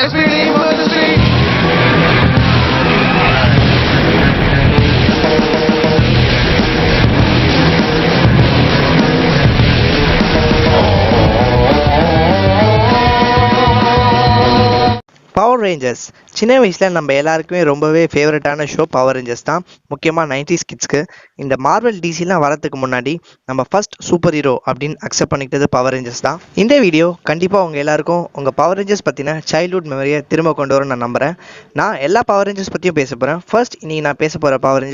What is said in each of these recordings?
SPD emergency! Power Rangers சின்ன வயசில் நம்ம எல்லாருக்குமே ரொம்பவே ஃபேவரட்டான ஷோ பவர் ரேஞ்சர்ஸ் தான். முக்கியமாக 90s கிட்ஸ்க்கு. இந்த மார்வல் டிசிலாம் வரதுக்கு முன்னாடி நம்ம ஃபர்ஸ்ட் சூப்பர் ஹீரோ அப்படின்னு அக்செப்ட் பண்ணிக்கிட்டது பவர் ரேஞ்சர்ஸ் தான். இந்த வீடியோ கண்டிப்பாக உங்கள் எல்லாருக்கும் உங்கள் பவர் ரேஞ்சர்ஸ் பற்றின சைல்ட்ஹுட் மெமரியை திரும்ப கொண்டு வரும் நான் நம்புகிறேன். நான் எல்லா பவர் ரேஞ்சர்ஸ் பற்றியும் பேச போகிறேன். ஃபர்ஸ்ட் இன்னைக்கு நான் பேச போகிற பவர்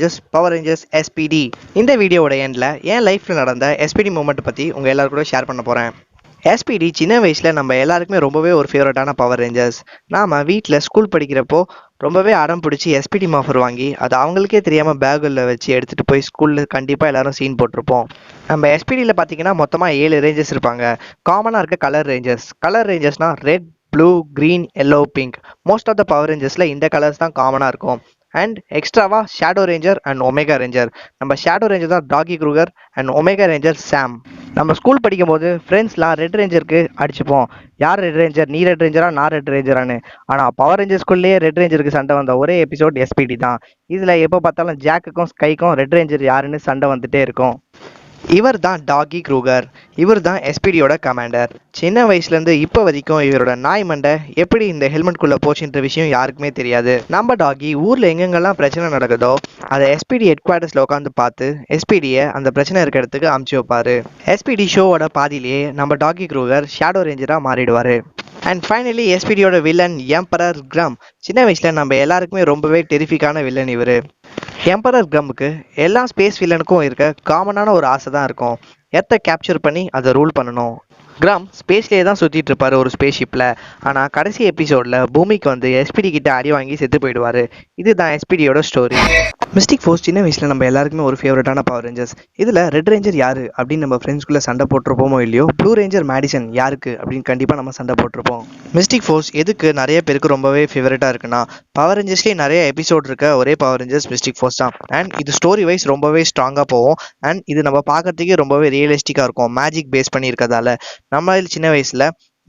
ரேஞ்சர்ஸ் SPD. இந்த வீடியோவோட எண்டில் என் லைஃப்பில் நடந்த SPD மூமெண்ட் பற்றி உங்கள் எல்லாரும் கூட ஷேர் பண்ண போகிறேன். SPD சின்ன வயசில் நம்ம எல்லாருக்குமே ரொம்பவே ஒரு ஃபேவரட்டான பவர் ரேஞ்சர்ஸ். நாம் வீட்டில் ஸ்கூல் படிக்கிறப்போ ரொம்பவே அடம் பிடிச்சி SPD மாஃபர் வாங்கி அதை அவங்களுக்கே தெரியாமல் பேக்கில் வச்சு எடுத்துகிட்டு போய் ஸ்கூலில் கண்டிப்பாக எல்லாரும் சீன் போட்டிருப்போம். நம்ம SPDயில் பார்த்தீங்கன்னா மொத்தமாக 7 ரேஞ்சர்ஸ் இருப்பாங்க. காமனாக இருக்க கலர் ரேஞ்சர்ஸ்னால் red, blue, green, yellow, pink. Most of the power ரேஞ்சர்ஸில் இந்த கலர்ஸ் தான் காமனாக இருக்கும். அண்ட் எக்ஸ்ட்ராவா shadow ranger and omega ranger. நம்ம ஷேடோ ரேஞ்சர் தான் Doggie Kruger and omega ranger Sam. நம்ம ஸ்கூல் படிக்கும் போது ஃப்ரெண்ட்ஸ்லாம் ரெட் ரேஞ்சருக்கு அடிச்சுப்போம். யார் ரெட் ரேஞ்சர், நீ ரெட் ரேஞ்சரா நான் ரெட் ரேஞ்சரானு. ஆனால் பவர் ரேஞ்சர்ஸ்குள்ளேயே ரெட் ரேஞ்சருக்கு சண்டை வந்த ஒரே எபிசோட் SPD தான். இதில் எப்போ பார்த்தாலும் ஜாக்குக்கும் ஸ்கைக்கும் ரெட் ரேஞ்சர் யாருன்னு சண்டை வந்துட்டே இருக்கும். இவர் தான் டாகி க்ரூகர். இவர் தான் SPDயோட கமாண்டர். சின்ன வயசுலேருந்து இப்போ வரைக்கும் இவரோட நாய் மண்டை எப்படி இந்த ஹெல்மெட்குள்ளே போச்சுன்ற விஷயம் யாருக்குமே தெரியாது. நம்ம டாகி ஊரில் எங்கெங்கெல்லாம் பிரச்சனை நடக்குதோ அதை SPD ஹெட் குவார்ட்டர்ஸில் உட்காந்து பார்த்து SPDயை அந்த பிரச்சனை இருக்கிற இடத்துக்கு அமுச்சு வைப்பார். SPD ஷோவோட பாதியிலேயே நம்ம டாகி க்ரூகர் ஷேடோ ரேஞ்சராக மாறிடுவார். அண்ட் ஃபைனலி SPDயோட வில்லன் எம்பரர் கிரம். சின்ன வயசில் நம்ம எல்லாருக்குமே ரொம்பவே டெரிஃபிக்கான வில்லன் இவர். எம்பரர் கிரம்முக்கு எல்லா ஸ்பேஸ் வில்லனுக்கும் இருக்க காமனான ஒரு ஆசை தான் இருக்கும். எர்த்தை கேப்சர் பண்ணி அதை ரூல் பண்ணணும். கிரம் ஸ்பேஸ்லேயே தான் சுற்றிட்டு இருப்பார் ஒரு ஸ்பேஸ் ஷிப்பில். ஆனால் கடைசி எபிசோடில் பூமிக்கு வந்து SPD கிட்ட அடி வாங்கி செத்து போயிடுவார். இதுதான் SPDயோட ஸ்டோரி. மிஸ்டிக் ஃபோர்ஸ் சின்ன வயசில் நம்ம எல்லாருக்குமே ஒரு ஃபேவரட்டான பவர் ரேஞ்சர்ஸ். இதில் ரெட் ரேஞ்சர் யார் அப்படின்னு நம்ம ஃப்ரெண்ட்ஸ்குள்ளே சண்டை போட்டிருப்போமோ இல்லையோ, ப்ளூ ரேஞ்சர் மேடிசன் யாருக்கு அப்படின்னு கண்டிப்பாக நம்ம சண்டை போட்டிருப்போம். மிஸ்டிக் ஃபோர்ஸ் எதுக்கு நிறைய பேருக்கு ரொம்பவே ஃபேவரட்டாக இருக்குன்னா, பவர் ரேஞ்சர்ஸ்லேயே நிறைய எபிசோட் இருக்க ஒரே பவர் ரேஞ்சர்ஸ் மிஸ்டிக் ஃபோர்ஸ் தான். அண்ட் இது ஸ்டோரி வைஸ் ரொம்பவே ஸ்ட்ராங்காக போகும். அண்ட் இது நம்ம பார்க்கறதுக்கே ரொம்பவே ரியலிஸ்டிக்காக இருக்கும். மேஜிக் பேஸ் பண்ணி இருக்கிறதால நம்ம சின்ன வயசில்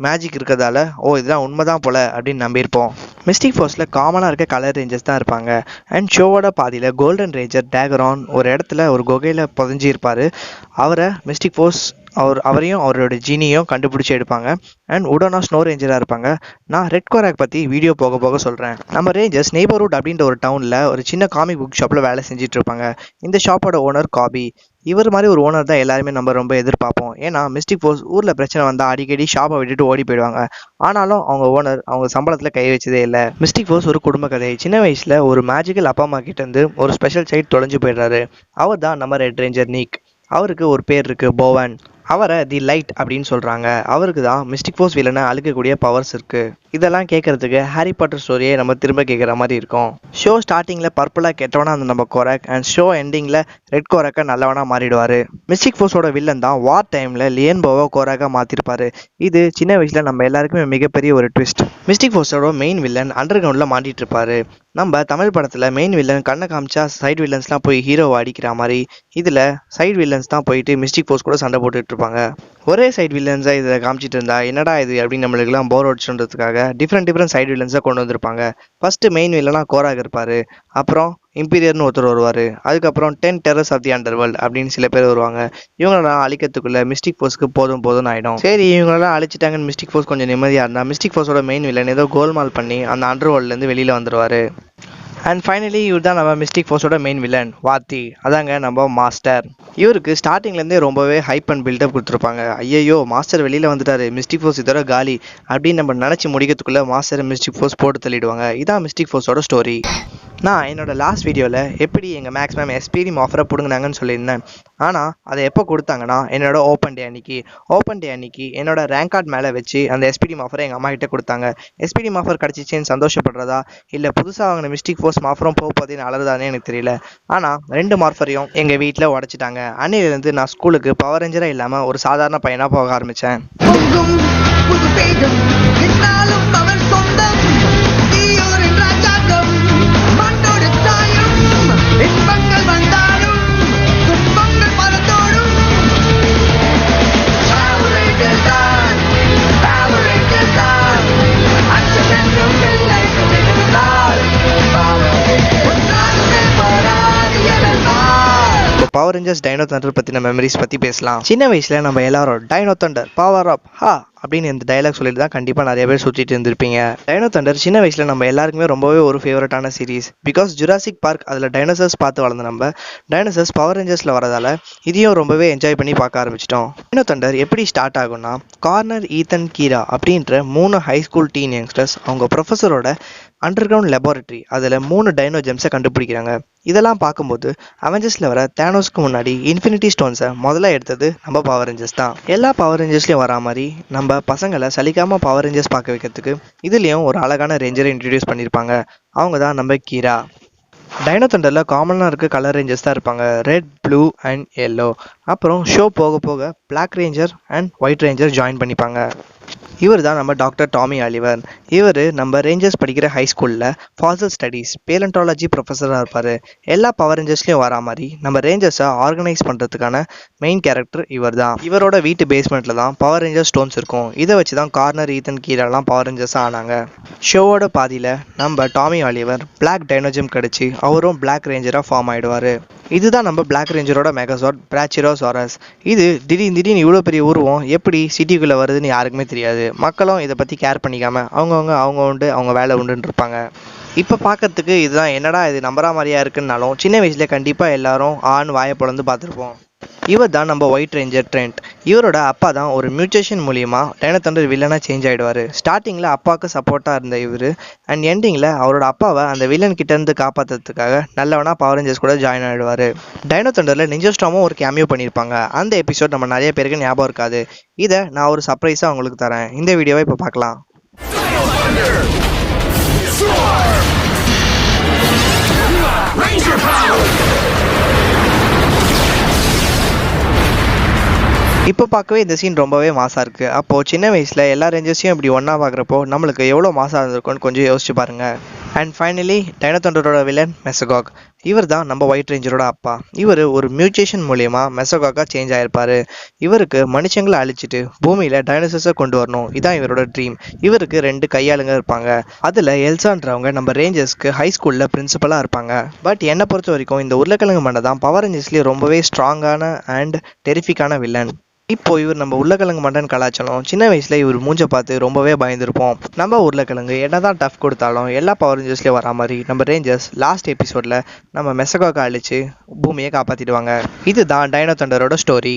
மேஜிக் இருக்கிறதால இதுதான் உண்மைதான் போல அப்படின்னு நம்பியிருப்போம். மிஸ்டிக் ஃபோர்ஸில் காமனாக இருக்க கலர் ரேஞ்சர்ஸ் தான் இருப்பாங்க. அண்ட் ஷோவோட பாதியில் கோல்டன் ரேஞ்சர் டேகரான் ஒரு இடத்துல ஒரு குகையில் புதைஞ்சி இருப்பார். அவரை மிஸ்டிக் ஃபோர்ஸ் அவரையும் அவரோட ஜீனியும் கண்டுபிடிச்சி எடுப்பாங்க. அண்ட் உடனா ஸ்னோ ரேஞ்சராக இருப்பாங்க. நான் ரெட் கோராக் பற்றி வீடியோ போக போக சொல்கிறேன். நம்ம ரேஞ்சர்ஸ் நெய்பர்ஹுட் அப்படின்ற ஒரு டவுனில் ஒரு சின்ன காமிக் புக் ஷாப்பில் வேலை செஞ்சுட்டு இருப்பாங்க. இந்த ஷாப்போட ஓனர் காபி. இவர் மாதிரி ஒரு ஓனர் தான் எல்லாருமே நம்ம ரொம்ப எதிர்பார்ப்போம். ஏன்னா மிஸ்டிக் ஃபோர்ஸ் ஊரில் பிரச்சனை வந்தால் அடிக்கடி ஷாப்பை விட்டுட்டு ஓடி போயிடுவாங்க. ஆனாலும் அவங்க ஓனர் அவங்க சம்பளத்தில் கை வச்சதே இல்லை. மிஸ்டிக் ஃபோர்ஸ் ஒரு குடும்ப கதை. சின்ன வயசில் ஒரு மேஜிக்கல் அப்பா அம்மா கிட்டேருந்து ஒரு ஸ்பெஷல் சைட் தொலைஞ்சு போயிடுறாரு. அவர் தான் நம்ம ரெட் ரேஞ்சர் நீக். அவருக்கு ஒரு பேர் இருக்குது, போவன். அவரை தி லைட் அப்படின்னு சொல்கிறாங்க. அவருக்கு தான் மிஸ்டிக் ஃபோர்ஸ் வில்லனை அழுக்கக்கூடிய பவர்ஸ் இருக்குது. இதெல்லாம் கேட்குறதுக்கு ஹாரி பாட்டர் ஸ்டோரியை நம்ம திரும்ப கேட்குற மாதிரி இருக்கும். ஷோ ஸ்டார்டிங்கில் பர்பிளாக கெட்டவனா அந்த நம்ம கோராக் அண்ட் ஷோ எண்டிங்கில் ரெட் கோராக்கா நல்லவனா மாறிடுவார். மிஸ்டிக் ஃபோர்ஸோட வில்லன் தான் வார் டைமில் லியன்போவை கோராக்கா மாற்றிருப்பாரு. இது சின்ன வயசில் நம்ம எல்லாருக்குமே மிகப்பெரிய ஒரு ட்விஸ்ட். மிஸ்டிக் ஃபோர்ஸோட மெயின் வில்லன் அண்டர் கிரவுண்டில் மாட்டிட்டு இருப்பாரு. நம்ம தமிழ் படத்தில் மெயின் வில்லன் கண்ணை காமிச்சா சைட் வில்லன்ஸ்லாம் போய் ஹீரோவை அடிக்கிற மாதிரி இதில் சைட் வில்லன்ஸ் தான் போயிட்டு மிஸ்டிக் ஃபோர்ஸ் கூட சண்டை போட்டுட்டு இருப்பாங்க. ஒரே சைட் வில்லன்ஸாக இதில் காமிச்சிட்டு இருந்தா என்னடா இது அப்படின்னு நம்மளுக்குலாம் போர் அடிச்சுன்றதுக்காக டிஃப்ரெண்ட் சைட் வில்லன்ஸாக கொண்டு வந்திருப்பாங்க. ஃபர்ஸ்ட் மெயின் வில்லனா கோராக் இருப்பார். அப்புறம் இம்பீரியர்னு ஒருத்தர் வருவார். அதுக்கப்புறம் 10 டெரர்ஸ் ஆஃப் தி அண்டர்வேர்ல்ட் அப்படின்னு சில பேர் வருவாங்க. இவங்களெல்லாம் அழிக்கிறதுக்குள்ள மிஸ்டிக் ஃபோர்ஸ்க்கு போதும்னு ஆகிடும். சரி, இவங்களெல்லாம் அழிச்சிட்டாங்கன்னு மிஸ்டிக் ஃபோர்ஸ் கொஞ்சம் நிம்மதியாக இருந்தால் மிஸ்டிக் ஃபோர்ஸோட மெயின் வில்லன் ஏதோ கோல்மால் பண்ணி அந்த அண்டர்வேர்ல்ட்லேருந்து வெளியில் வந்துடுவார். அண்ட் ஃபைனலி இவர் தான் நம்ம மிஸ்டிக் ஃபோர்ஸோட மெயின் வில்லன் வாத்தி. அதாங்க நம்ம மாஸ்டர். இவருக்கு ஸ்டார்டிங்லேருந்தே ரொம்பவே ஹைப் அண்ட் பில்டப் கொடுத்துருப்பாங்க. ஐயோ மாஸ்டர் வெளியில் வந்துட்டாரு, மிஸ்டிக் ஃபோர்ஸ் இதோட காலி அப்படின்னு நம்ம நினச்சி முடிக்கிறதுக்குள்ளே மாஸ்டர் மிஸ்டிக் ஃபோர்ஸ் போட்டு தள்ளிடுவாங்க. இதான் மிஸ்டிக் ஃபோர்ஸோட ஸ்டோரி. நான் என்னோட லாஸ்ட் வீடியோவில் எப்படி எங்கள் மேக்ஸிமம் SPD ஆஃபரை பிடுங்கினாங்கன்னு சொல்லியிருந்தேன். ஆனால் அதை எப்போ கொடுத்தாங்கன்னா என்னோட ஓப்பன் டே அன்னைக்கு என்னோட ரேங்க் கார்டு மேலே வச்சு அந்த SPD ஆஃபரை எங்கள் அம்மா கிட்டே கொடுத்தாங்க. SPD ஆஃபர் கிடச்சிச்சின்னு சந்தோஷப்படுறதா இல்லை புதுசாக வாங்கின மிஸ்டிக் ஃபோர்ஸ் ஆஃபரும் போகுதுன்னு அலறதானே எனக்கு தெரியல. ஆனால் 2 ஆஃபரையும் எங்கள் வீட்டில் உடச்சிட்டாங்க. அன்னையிலேருந்து நான் ஸ்கூலுக்கு பவர் ரேஞ்சராக இல்லாமல் ஒரு சாதாரண பையனாக போக ஆரம்பித்தேன். Power Rangers, power Rangers dino Thunder பற்றின மெமரிஸ் பற்றி பேசலாம். சின்ன வயசில் நம்ம எல்லாரும் டைனோ தண்டர் பவர் அப் ஹா அப்படின்னு இந்த டைலாக் சொல்லிட்டு தான் கண்டிப்பாக நிறைய பேர் சுற்றிட்டு இருந்திருப்பீங்க. டைனோ தண்டர் சின்ன வயசில் நம்ம எல்லாருக்குமே ரொம்பவே ஒரு ஃபேவரட்டான சீரிஸ். பிகாஸ் ஜுராசிக் பார்க் அதில் டைனோசர்ஸ் பார்த்து வளர்ந்த நம்ம டைனோசர்ஸ் பவர் ரேஞ்சர்ஸில் வரதால இதையும் ரொம்பவே என்ஜாய் பண்ணி பார்க்க ஆரம்பிச்சிட்டோம். டைனோ தண்டர் எப்படி ஸ்டார்ட் ஆகும்னா, கார்னர், ஈத்தன், கீரா அப்படின்ற 3 ஹை ஸ்கூல் டீன் யங்ஸ்டர்ஸ் அவங்க ப்ரொஃபஸரோட அண்டர் கிரவுண்ட் லெபார்ட்டரி அதில் 3 டைனோ ஜெம்ஸை கண்டுபிடிக்கிறாங்க. இதெல்லாம் பார்க்கும்போது அவெஞ்சர்ஸில் வர தேனோஸ்க்கு முன்னாடி இன்ஃபினிட்டி ஸ்டோன்ஸை முதல்ல எடுத்தது நம்ம பவர் ரேஞ்சர்ஸ் தான். எல்லா பவர் ரேஞ்சர்ஸ்லையும் வரா மாதிரி நம்ம பசங்களை சலிக்காமல் பவர் ரேஞ்சர்ஸ் பார்க்க வைக்கிறதுக்கு இதுலேயும் ஒரு அழகான ரேஞ்சரை இன்ட்ரடியூஸ் பண்ணியிருப்பாங்க. அவங்க தான் நம்ம கீரா. டைனோ தண்டரில் காமனாக இருக்க கலர் ரேஞ்சர்ஸ் தான் இருப்பாங்க, ரெட், ப்ளூ அண்ட் எல்லோ. அப்புறம் ஷோ போக போக black ranger and white ranger join பண்ணிப்பாங்க. இவர் தான் நம்ம டாக்டர் டாமி ஆலிவர். இவர் நம்ம ரேஞ்சர்ஸ் படிக்கிற ஹை ஸ்கூலில் ஃபாசல் ஸ்டடீஸ் பேலண்டாலஜி ப்ரொஃபஸராக இருப்பார். எல்லா பவர் ரேஞ்சர்ஸ்லையும் வரா மாதிரி நம்ம ரேஞ்சர்ஸை ஆர்கனைஸ் பண்ணுறதுக்கான மெயின் கேரக்டர் இவர் தான். இவரோட வீட்டு பேஸ்மெண்ட்டில் தான் பவர் ரேஞ்சர் ஸ்டோன்ஸ் இருக்கும். இதை வச்சு தான் கார்னர், ஈத்தன், கீராலாம் பவர் ரேஞ்சர்ஸாக ஆனாங்க. ஷோவோட பாதியில் நம்ம டாமி ஆலிவர் பிளாக் டைனோஜெம் கிடச்சி அவரும் பிளாக் ரேஞ்சராக ஃபார்ம் ஆகிடுவார். இதுதான் நம்ம பிளாக் ரேஞ்சரோட மெகாசார்ட் பிராச்சிரோசாரஸ். இது திடீர்னு இவ்வளோ பெரிய உருவம் எப்படி சிட்டிக்குள்ளே வருதுன்னு யாருக்குமே தெரியாது. மக்களும் இதை பற்றி கேர் பண்ணிக்காமல் அவங்க உண்டு அவங்க வேலை உண்டுன்னு இருப்பாங்க. இப்போ பார்க்கறதுக்கு இதுதான் என்னடா இது நம்பரா மாதிரியா இருக்குன்னாலும் சின்ன வயசுல கண்டிப்பாக எல்லாரும் வாயை பொழந்து பார்த்துருப்போம். இவர் தான் நம்ம ஒயிட் ரேஞ்சர் ட்ரெண்ட். இவரோட அப்பா தான் ஒரு மியூட்டேஷன் மூலியமா டைனோ தண்டர் வில்லனாக சேஞ்ச் ஆகிடுவார். ஸ்டார்டிங்கில் அப்பாவுக்கு சப்போர்ட்டாக இருந்த இவர் அண்ட் எண்டிங்கில் அவரோட அப்பாவை அந்த வில்லன் கிட்டேருந்து காப்பாற்றுறதுக்காக நல்லவனா பவர் ரேஞ்சர்ஸ் கூட ஜாயின் ஆகிடுவார். டைனோ தண்டரில் நிஞ்சா ஸ்டார்மும் ஒரு கேமியோ பண்ணியிருப்பாங்க. அந்த எபிசோட் நம்ம நிறைய பேருக்கு ஞாபகம் இருக்காது. இதை நான் ஒரு சர்ப்ரைஸாக உங்களுக்கு தரேன். இந்த வீடியோவை இப்போ பார்க்கலாம். இப்போ பார்க்கவே இந்த சீன் ரொம்பவே மாசாக இருக்குது. அப்போது சின்ன வயசில் எல்லா ரேஞ்சர்ஸையும் இப்படி ஒன்றா பார்க்குறப்போ நம்மளுக்கு எவ்வளோ மாசாக இருந்திருக்கும்னு கொஞ்சம் யோசிச்சு பாருங்கள். அண்ட் ஃபைனலி டைனோ தண்டரோட வில்லன் மெசகாக். இவர் தான் நம்ம ஒயிட் ரேஞ்சரோட அப்பா. இவர் ஒரு மியூட்டேஷன் மூலயமா மெசகாக்காக சேஞ்ச் ஆகிருப்பார். இவருக்கு மனுஷங்களை அழிச்சிட்டு பூமியில் டைனோசர்ஸை கொண்டு வரணும், இதான் இவரோட ட்ரீம். இவருக்கு 2 கையாளுங்க இருப்பாங்க. அதில் எல்சான்றவங்க நம்ம ரேஞ்சர்ஸ்க்கு ஹை ஸ்கூலில் பிரின்சிபலாக இருப்பாங்க. பட் என்னை பொறுத்த வரைக்கும் இந்த உருளைக்கிழங்கு மண்டை தான் பவர் ரேஞ்சர்ஸ்லேயே ரொம்பவே ஸ்ட்ராங்கான அண்ட் டெரிஃபிக்கான வில்லன். இப்போ இவர் நம்ம உருளைக்கிழங்கு மண்டன் கலாச்சாரம். சின்ன வயசுல இவர் மூஞ்ச பார்த்து ரொம்பவே பயந்துருப்போம். நம்ம உருளைக்கிழங்கு என்னதான் டஃப் கொடுத்தாலும் எல்லா பவர் ரேஞ்சர்ஸ்லயும் வரா மாதிரி நம்ம ரேஞ்சர்ஸ் லாஸ்ட் எபிசோட்ல நம்ம மெசகாக்கை அழிச்சு பூமியை காப்பாத்திடுவாங்க. இதுதான் டைனோ தண்டரோட ஸ்டோரி.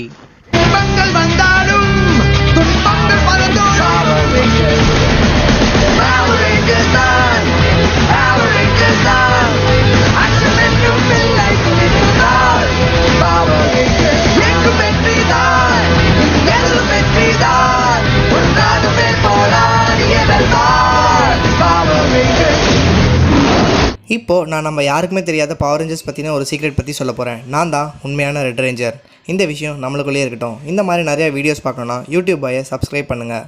இப்போது நான் நம்ம யாருக்குமே தெரியாத பவர் ரேஞ்சர்ஸ் பற்றின ஒரு சீக்ரெட் பற்றி சொல்ல போகிறேன். நான் தான் உண்மையான ரெட் ரேஞ்சர். இந்த விஷயம் நம்மளுக்குள்ளேயே இருக்கட்டும். இந்த மாதிரி நிறையா வீடியோஸ் பார்க்கணுன்னா யூடியூப் பாயை சப்ஸ்கிரைப் பண்ணுங்கள்.